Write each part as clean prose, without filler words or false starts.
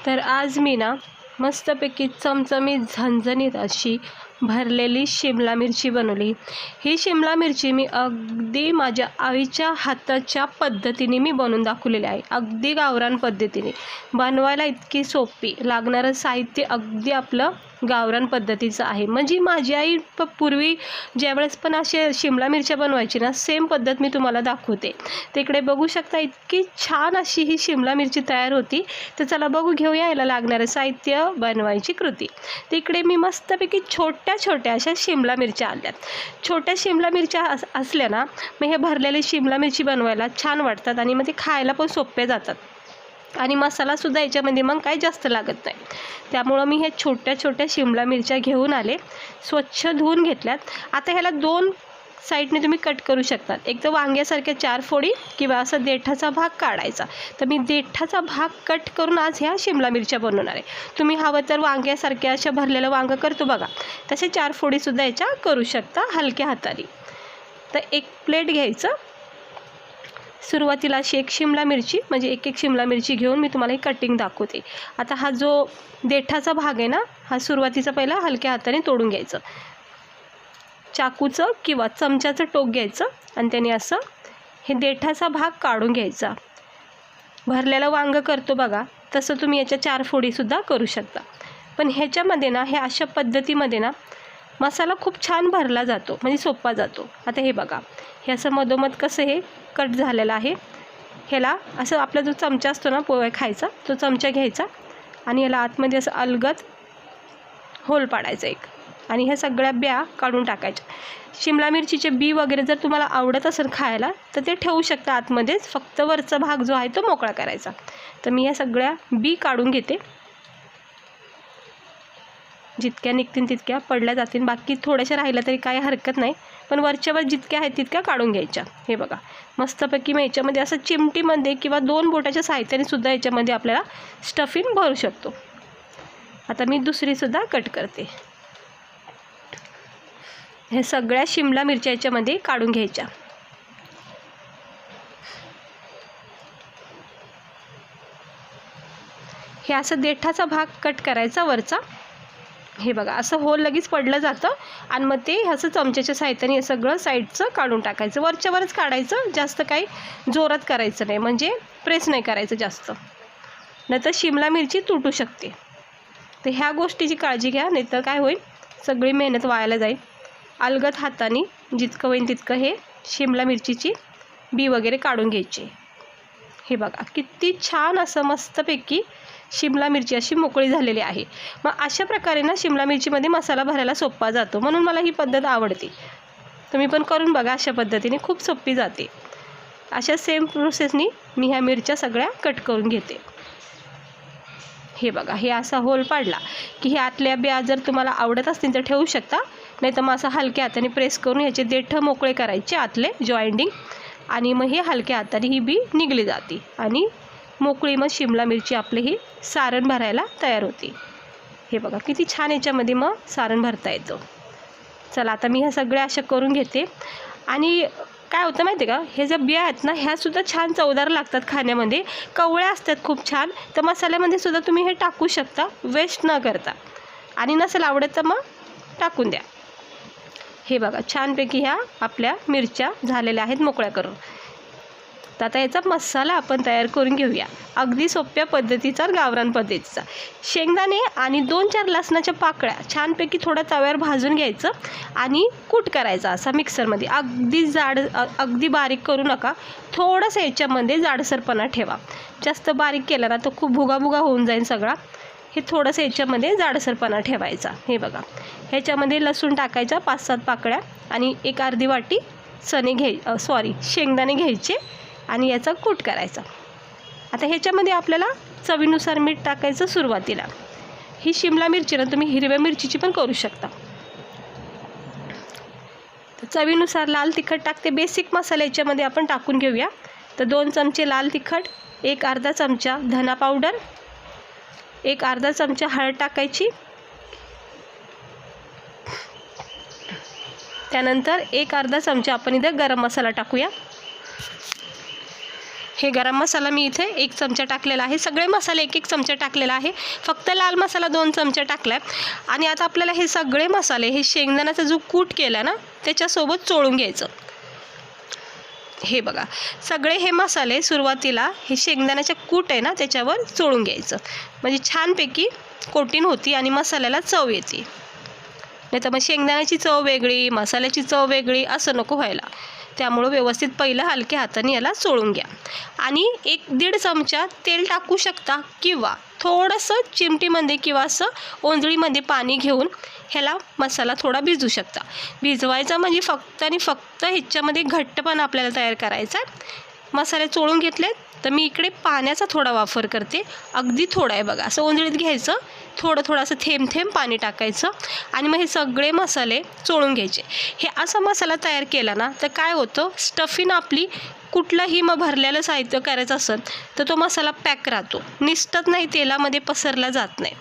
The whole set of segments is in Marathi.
तर आज मी ना मस्तपैकी चमचमीत झणझणीत अशी भरलेली शिमला मिरची बनवली। ही शिमला मिरची मी अगदी माझ्या आईच्या हाताच्या पद्धतीने मी बनवून दाखवलेली आहे। अगदी गावरान पद्धतीने बनवायला इतकी सोपी, लागणारं साहित्य अगदी आपलं गावरान पद्धतीचं आहे। म्हणजे माझी आई पूर्वी ज्यावेळेस पण असे शिमला मिरच्या बनवायची ना, सेम पद्धत मी तुम्हाला दाखवते। तिकडे बघू शकता इतकी छान अशी ही शिमला मिरची तयार होती। तर चला बघू घेऊया याला लागणारं साहित्य, बनवायची कृती। तिकडे मी मस्तपैकी छोट्या छोट्या अशा शिमला मिरच्या आणल्यात। छोट्या शिमला मिरच्या असल्या ना, मग हे भरलेले शिमला मिरची बनवायला छान वाटतात आणि मग ते खायला पण सोपे जातात आणि मसालासुद्धा याच्यामध्ये मग काही जास्त लागत नाही। त्यामुळं मी हे छोट्या छोट्या शिमला मिरच्या घेऊन आले, स्वच्छ धुवून घेतल्यात। आता ह्याला दोन साईडने तुम्ही कट करू शकता। एक तर वांग्यासारख्या 4 फोडी किंवा असं देठाचा भाग काढायचा। तर मी देठाचा भाग कट करून आज ह्या शिमला मिरच्या बनवणार आहे। तुम्ही हवं तर वांग्यासारख्या अशा भरलेलं वांगं करतो बघा, तसे 4 फोडीसुद्धा याच्या करू शकता हलक्या हाताने। तर एक प्लेट घ्यायचं, सुरुवातीला अशी एक शिमला मिरची, म्हणजे एक शिमला मिरची घेऊन मी तुम्हाला ही कटिंग दाखवते। आता हा जो देठाचा भाग आहे ना, हा सुरुवातीचा पहिला हलक्या हाताने तोडून घ्यायचं। चाकूचं किंवा चमच्याचं टोक घ्यायचं आणि त्याने असं हे देठाचा भाग काढून घ्यायचा। भरलेलं वांगं करतो बघा, तसं तुम्ही याच्या 4 फोडीसुद्धा करू शकता। पण ह्याच्यामध्ये ना, हे अशा पद्धतीमध्ये ना मसाला खूप छान भरला जातो, म्हणजे सोपा जातो। आता हे बघा, हे असं मधोमध कसं हे कट झालेलं आहे। ह्याला असं आपला जो चमचा असतो ना पोहे खायचा, तो चमचा घ्यायचा आणि याला आतमध्ये असं अलगद होल पाडायचं एक, आणि ह्या सगळ्या ब्या काढून टाकायच्या। शिमला मिरचीचे बी वगैरे जर तुम्हाला आवडत असेल खायला तर ते ठेवू शकता आतमध्येच, फक्त वरचा भाग जो आहे तो मोकळा करायचा। तर मी ह्या सगळ्या बी काढून घेते, जितक्या निघतील तितक्या पडल्या जातील, बाकी थोड्याशा राहिल्या तरी काही हरकत नाही, पण वरच्यावर जितक्या आहेत तितक्या काढून घ्यायच्या। हे बघा मस्तपैकी मी याच्यामध्ये असं चिमटीमध्ये किंवा 2 बोटाच्या साहाय्याने सुद्धा याच्यामध्ये आपल्याला स्टफिंग भरू शकतो। आता मी दुसरीसुद्धा कट करते। हे सगळ्या शिमला मिरच्या याच्यामध्ये काढून घ्यायच्या। हे असं देठाचा भाग कट करायचा वरचा। हे बघा असं होल लगेच पडलं जातं आणि मग ते असं चमच्याच्या साहाय्याने हे सगळं साईडचं काढून टाकायचं। वरच्यावरच काढायचं, जास्त काही जोरात करायचं नाही, म्हणजे प्रेस नाही करायचं जास्त, नाहीतर शिमला मिरची तुटू शकते। तर ह्या गोष्टीची काळजी घ्या, नाहीतर काय होईल, सगळी मेहनत वायाला जाईल। अलगद हाताने जितकं होईल तितकं हे शिमला मिरचीची बी वगैरे काढून घ्यायची। हे बघा किती छान असं मस्तपैकी शिमला मिरची अशी मोकळी झालेली आहे। मग अशा प्रकारे ना शिमला मिरचीमध्ये मसाला भरायला सोपा जातो, म्हणून मला ही पद्धत आवडते। तुम्ही पण करून बघा, अशा पद्धतीने खूप सोपी जाते। अशा सेम प्रोसेसनी मी ह्या मिरच्या सगळ्या कट करून घेते। हे बघा, हे असा होल पाडला की हे आतल्या बिया जर तुम्हाला आवडत असतील तर ठेवू शकता, नाही तर मग असं हलक्या हाताने प्रेस करून ह्याचे देठ मोकळे करायचे आतले जॉईंटिंग, आणि मग हे हलक्या हाताने ही बी निघली जाते आणि मोकळी मग शिमला मिरची आपली ही सारण भरायला तयार होते। हे बघा किती छान याच्यामध्ये मग सारण भरता येतं। चला आता मी ह्या सगळ्या अशा करून घेते। आणि काय होतं माहिती आहे का, हे ज्या बिया आहेत ना, ह्यासुद्धा छान चवदार लागतात खाण्यामध्ये, कवळ्या असतात खूप छान। तर मसाल्यामध्ये सुद्धा तुम्ही हे टाकू शकता वेस्ट न करता, आणि नसेल आवडत तर मग टाकून द्या। हे बघा छानपैकी ह्या आपल्या मिरच्या झालेल्या आहेत मोकळ्या करून। तर आता याचा मसाला आपण तयार करून घेऊया, अगदी सोप्या पद्धतीचा, गावरान पद्धतीचा। शेंगदाणे आणि 2-4 लसणाच्या पाकळ्या छानपैकी थोडा तव्यावर भाजून घ्यायचं आणि कूट करायचा असा मिक्सरमध्ये। अगदी जाड, अगदी बारीक करू नका, थोडंसं याच्यामध्ये जाडसरपणा ठेवा। जास्त बारीक केला ना तो खूप भुगा होऊन जाईल सगळा, हे थोडंसं याच्यामध्ये जाडसरपणा ठेवायचा। हे बघा ह्याच्यामध्ये लसूण टाकायचा 5-7 पाकळ्या आणि एक अर्धी वाटी शेंगदाणे घ्यायचे आणि याचा कूट करायचा। आता ह्याच्यामध्ये आपल्याला चवीनुसार मीठ टाकायचं सुरुवातीला। ही शिमला मिरची ना तुम्ही हिरव्या मिरचीची पण करू शकता। तर चवीनुसार लाल तिखट टाकते। बेसिक मसाले याच्यामध्ये आपण टाकून घेऊया। तर 2 चमचे लाल तिखट, एक अर्धा चमचा धना पावडर, एक अर्धा चमचा हळद टाकायची, त्यानंतर एक अर्धा चमचा आपण इथं गरम मसाला टाकूया। हे गरम मसाला मी इथे 1 चमचा टाकलेला आहे. सगळे मसाले 1-1 चमचा टाकलेला आहे. फक्त लाल मसाला 2 चमचे टाकला आहे. आणि आता आपल्याला हे सगळे मसाले हे शेंगदाण्याचा जो कूट केला ना त्याच्यासोबत चोळून घ्यायचं. हे बघा सगळे हे मसाले सुरुवातीला हे शेंगदाण्याचे कूट आहे ना त्याच्यावर चोळून घ्यायचं. म्हणजे छानपैकी कोटिंग होती आणि मसाल्याला चव येते. नाही तर मग शेंगदाण्याची चव वेगळी, मसाल्याची चव वेगळी असं नको व्हायला. त्यामुळं व्यवस्थित पहिलं हलक्या हाताने याला चोळून घ्या. आणि 1-1.5 चमचा तेल टाकू शकता किंवा थोडंसं चिमटीमध्ये किंवा असं ओंजळीमध्ये पाणी घेऊन ह्याला मसाला थोडा भिजू शकता. भिजवायचा म्हणजे फक्त आणि फक्त ह्याच्यामध्ये घट्टपणा आपल्याला तयार करायचा. मसाले चोळून घेतलेत तर मी इकडे पाण्याचा थोडा वापर करते. अगदी थोडा आहे बघा, असं ओंजळीत घ्यायचं, थोडं असं थेंब पाणी टाकायचं आणि मग हे सगळे मसाले चोळून घ्यायचे. हे असा मसाला तयार केला ना तर काय होतं, स्टफिंग आपली कुठलंही मग भरलेलं साहित्य करायचं असेल तर तो मसाला पॅक राहतो, निसटत नाही, तेलामध्ये पसरला जात नाही.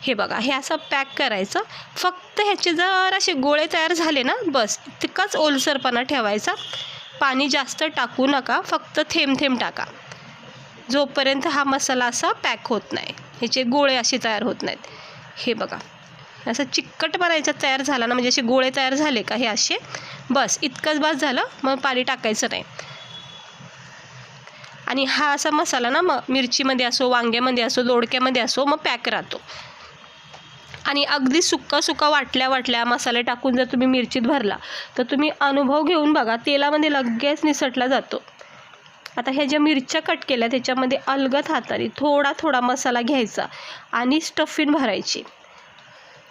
हे बघा हे असं पॅक करायचं. फक्त ह्याचे जरासे गोळे तयार झाले ना बस, इतकाच ओलसरपणा ठेवायचा. पाणी जास्त टाकू नका, फक्त थेंब टाका जोपर्यंत हा मसाला असा पॅक होत नाही, ह्याचे गोळे असे तयार होत नाहीत. हे बघा असं चिकटपणा याचा तयार झाला ना, म्हणजे असे गोळे तयार झाले का हे असे, बस इतकंच बस झालं. मग पाणी टाकायचं नाही. आणि हा असा मसाला ना मग मिरचीमध्ये असो, वांग्यामध्ये असो, दोडक्यामध्ये असो मग पॅक राहतो. आणि अगदी सुक्का वाटल्या मसाले टाकून जर तुम्ही मिरचीत भरला तर तुम्ही अनुभव घेऊन बघा, तेलामध्ये लगेच निसटला जातो. आता ह्या ज्या मिरच्या कट केल्या त्याच्यामध्ये अलगद हाताने थोडा मसाला घ्यायचा आणि स्टफिंग भरायची.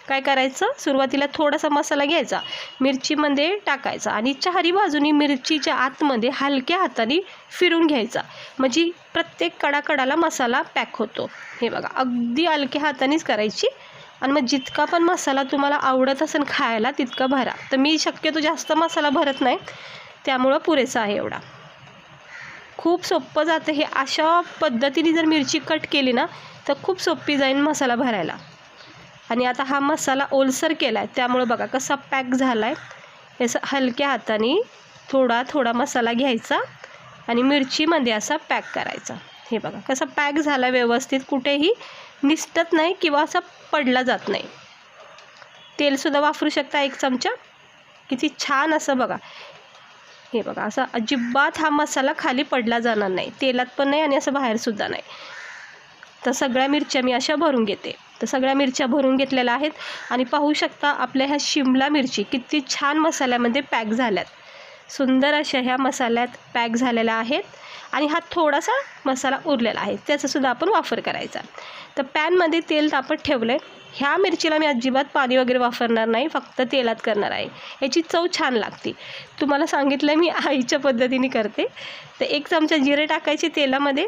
काय करायचं, सुरुवातीला थोडासा मसाला घ्यायचा, मिरचीमध्ये टाकायचा आणि चारी बाजूनी मिरचीच्या आतमध्ये हलक्या हाताने फिरून घ्यायचा. म्हणजे प्रत्येक कडाकडाला मसाला पॅक होतो. हे बघा अगदी हलक्या हातानेच करायची. आणि मग जितका पण मसाला तुम्हाला आवडत असेल खायला तितका भरा. तर मी शक्यतो जास्त मसाला भरत नाही, त्यामुळं पुरेसा आहे एवढा. खूप सोपं जातं हे. अशा पद्धतीने जर मिरची कट केली ना तर खूप सोपी जाईल मसाला भरायला. आणि आता हा मसाला ओलसर केला आहे त्यामुळं बघा कसा पॅक झाला आहे. असं हलक्या हाताने थोडा मसाला घ्यायचा आणि मिरचीमध्ये असा पॅक करायचा. हे बघा कसा पॅक झाला व्यवस्थित, कुठेही निसटत नाही किंवा असा पडला जात नाही. तेलसुद्धा वापरू शकता 1 चमचा. किती छान असं बघा. हे बघा असं अजिबात हा मसाला खाली पडला जाणार नाही, तेलात पण नाही आणि असं बाहेरसुद्धा नाही. तर सगळ्या मिरच्या मी अशा भरून घेते. तर सगळ्या मिरच्या भरून घेतलेल्या आहेत. आणि पाहू शकता आपल्या ह्या शिमला मिरची किती छान मसाल्यामध्ये पॅक झाल्यात. सुंदर अशा ह्या मसाल्यात पॅक झालेल्या आहेत. आणि हा थोडासा मसाला उरलेला आहे त्याचासुद्धा आपण वापर करायचा. तर पॅनमध्ये तेल तापत ठेवलं आहे. ह्या मिरचीला मी अजिबात पाणी वगैरे वापरणार नाही, फक्त तेलात करणार आहे. याची चव छान लागते. तुम्हाला सांगितलं मी आईच्या पद्धतीने करते. तर 1 चमचा जिरे टाकायचे तेलामध्ये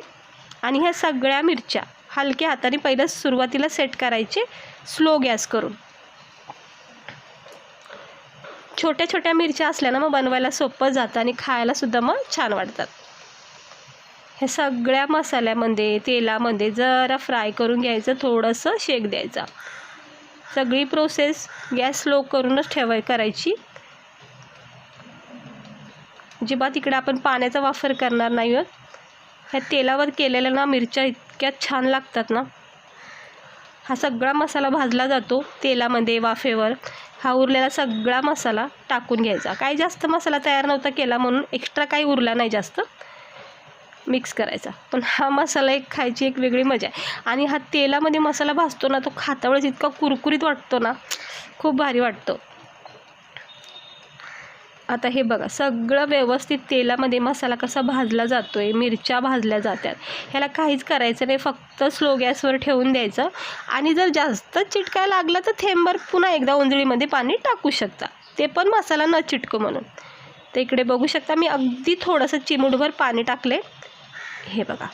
आणि ह्या सगळ्या मिरच्या हलक्या हाताने पहिलं सुरुवातीला सेट करायचे, स्लो गॅस करून. छोट्या मिरच्या असल्या ना मग बनवायला सोपं जातं आणि खायलासुद्धा मग छान वाटतात. हे सगळ्या मसाल्यामध्ये तेलामध्ये जरा फ्राय करून घ्यायचं, थोडंसं शेक द्यायचा. सगळी प्रोसेस गॅस स्लो करूनच करायची. अजिबात इकडे आपण पाण्याचा वापर करणार नाही आहोत. ह्या तेलावर केलेल्या ना मिरच्या इतक्या छान लागतात ना. हा सगळा मसाला भाजला जातो तेलामध्ये वाफेवर. हा उरलेला सगळा मसाला टाकून घ्यायचा. काही जास्त मसाला तयार नव्हता केला म्हणून एक्स्ट्रा काही उरला नाही जास्त. मिक्स करायचा. पण हा मसाला खायची एक वेगळी मजा आहे. आणि हा तेलामध्ये मसाला भाजतो ना तो खाता वेळेस इतका कुरकुरीत वाटतो ना, खूप भारी वाटतो. आता हे बघा सगळं व्यवस्थित तेलामध्ये मसाला कसा भाजला जातोय, मिरच्या भाजल्या जातात. ह्याला काहीच करायचं नाही, फक्त स्लो गॅसवर ठेवून द्यायचं. आणि जर जास्त चिटकायला लागलं तर थेंबर पुन्हा एकदा ओंजळीमध्ये पाणी टाकू शकता, ते पण मसाला न चिटकू म्हणून. तर इकडे बघू शकता मी अगदी थोडंसं चिमूटभर पाणी टाकले. हे बघा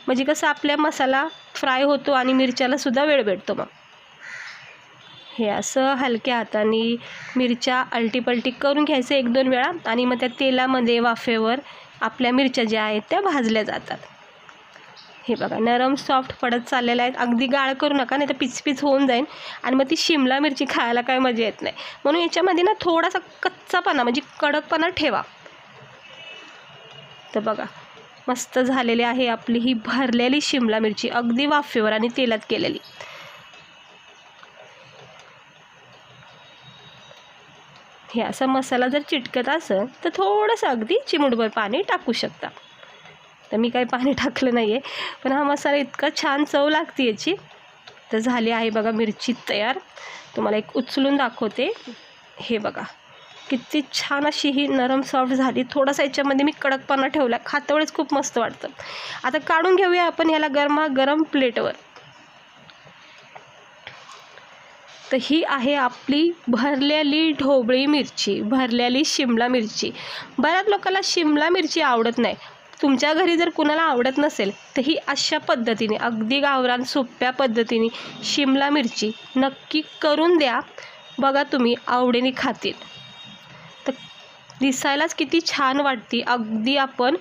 म्हणजे कसं आपल्या मसाला फ्राय होतो आणि मिरच्यालासुद्धा वेळ भेटतो. मग हे असं हलक्या हाताने मिरच्या आलटीपलटी करून घ्यायचं 1-2 वेळा आणि मग त्या तेलामध्ये वाफेवर आपल्या मिरच्या ज्या आहेत त्या भाजल्या जातात. हे बघा नरम सॉफ्ट पडत चाललेल्या आहेत. अगदी गाळ करू नका, नाही तर पिचपिच होऊन जाईल आणि मग ती शिमला मिरची खायला काय मजा येत नाही. म्हणून याच्यामध्ये ना थोडासा कच्चापणा म्हणजे कडकपणा ठेवा. तर बघा मस्त झालेली आहे आपली ही भरलेली शिमला मिरची, अगदी वाफेवर आणि तेलात केलेली. हे असा मसाला जर चिटकत असेल तर थोडंसं अगदी चिमूटभर पाणी टाकू शकता. तर मी काही पाणी टाकलं नाही आहे, पण हा मसाला इतका छान चव लागते याची. तर झाली आहे बघा मिरची तयार. तुम्हाला एक उचलून दाखवते. हे बघा किती छान अशी ही नरम सॉफ्ट झाली. थोडासा याच्यामध्ये मी कडकपणा ठेवला, खातावेळेस खूप मस्त वाटतं. आता काढून घेऊया आपण ह्याला गरमागरम प्लेटवर. तर ही आहे आपली भरलेली ढोबळी मिरची, भरलेली शिमला मिरची. बऱ्याच लोकांना शिमला मिरची आवडत नाही. तुमच्या घरी जर कुणाला आवडत नसेल तर ही अशा पद्धतीने अगदी गावरान सोप्या पद्धतीने शिमला मिरची नक्की करून द्या. बघा तुम्ही आवडीने खातील. तर दिसायलाच किती छान वाटते, अगदी आपण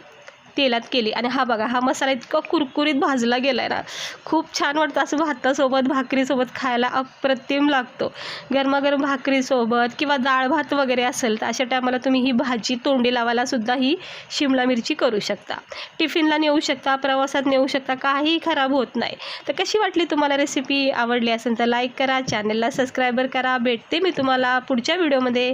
तेलात केली. आणि हा बघा हा मसाला इतका कुरकुरीत भाजला गेला आहे ना, खूप छान वाटतं. असं भातासोबत भाकरीसोबत खायला अप्रतिम लागतो. गरमागरम भाकरीसोबत किंवा डाळ भात वगैरे असेल तर अशा टायमाला तुम्ही ही भाजी तोंडी लावायला सुद्धा ही शिमला मिरची करू शकता. टिफिनला नेऊ शकता, प्रवासात नेऊ शकता, काहीही खराब होत नाही. तर कशी वाटली तुम्हाला रेसिपी? आवडली असेल तर लाईक करा, चॅनलला सबस्क्राईबर करा. भेटते मी तुम्हाला पुढच्या व्हिडिओमध्ये.